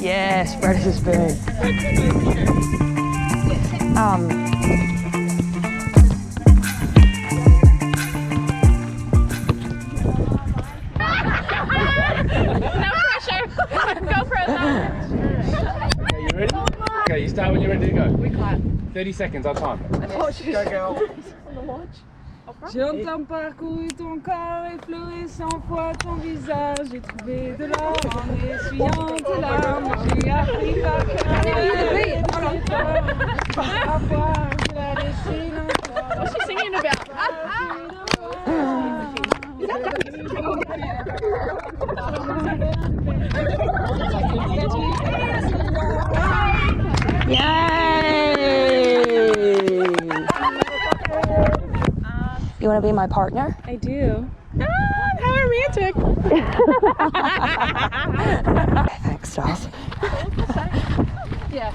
Yeah, spread his spoon. Okay, you start when you're ready to go. We clap. 30 seconds, our time. Go, girl. J'entends parcourir ton corps effleurer 100 fois ton visage. J'ai trouvé de l'or en essuyant tes larmes. J'ai appris par cœur. Parfois, je la dessine encore. What's she singing about? Yay! You want to be my partner? I do. How romantic. Thanks, Styles. Yeah.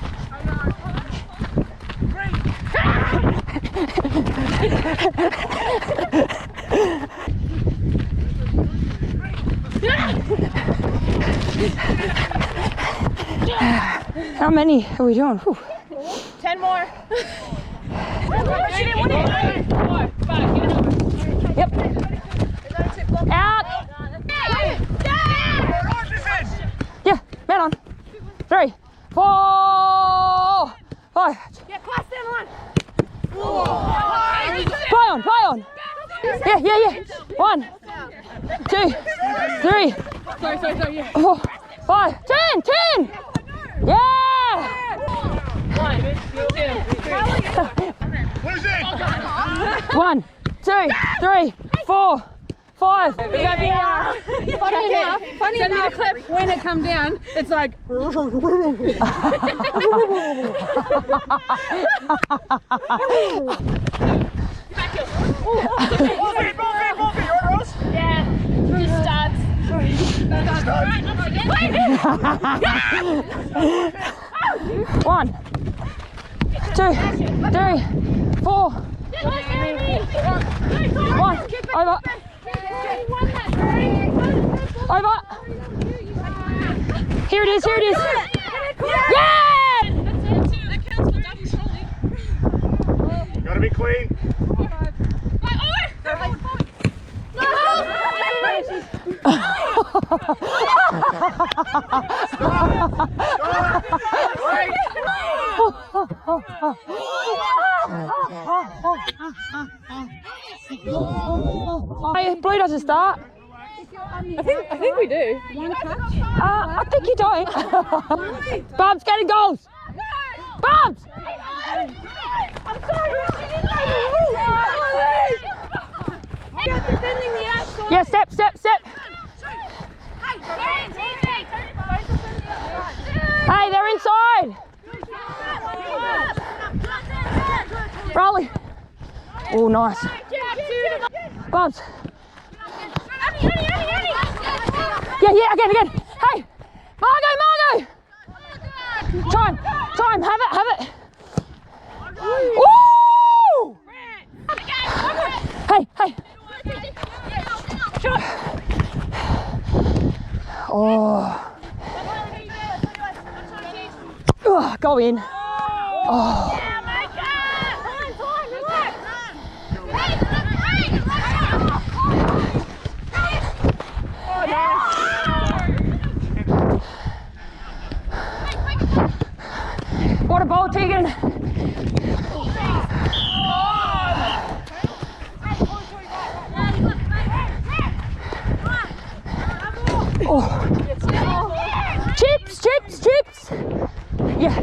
How many are we doing? Whew. 10 more. Yep. Out. Yeah, man on. 3, 4, 5. Get past them on. Play on. Yeah. 1, 2, 3, Sorry. 4, 5, 10. Yeah. 1, 1, 2, 3, 4, 5. Funny enough, when it come down, it's like. Yeah, just starts. 1, 2, 3, 4. 1, over. Over. Here it is. Yeah! Gotta be clean. Hey, Blue doesn't start. I think we do. I think you don't. Bubs, getting goals. Bubs! I'm sorry. You're defending the outside. Yeah, step. Hey, they're inside. Rolly. Oh, nice. Bubs. Yeah, again. Hey, Margot. Time, have it. Woo! Hey. Oh. Go in. Oh. What a ball, Tegan. Oh. Chips. Yeah.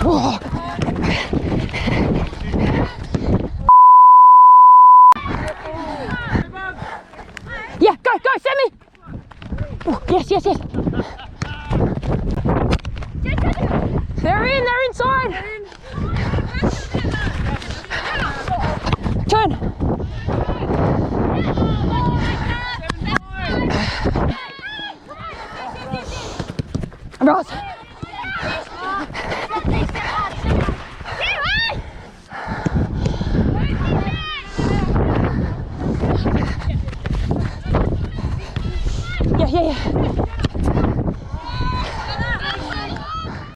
Oh. Yeah, go, Sammy! Oh, yes. They're inside! Turn! Ross. Yeah.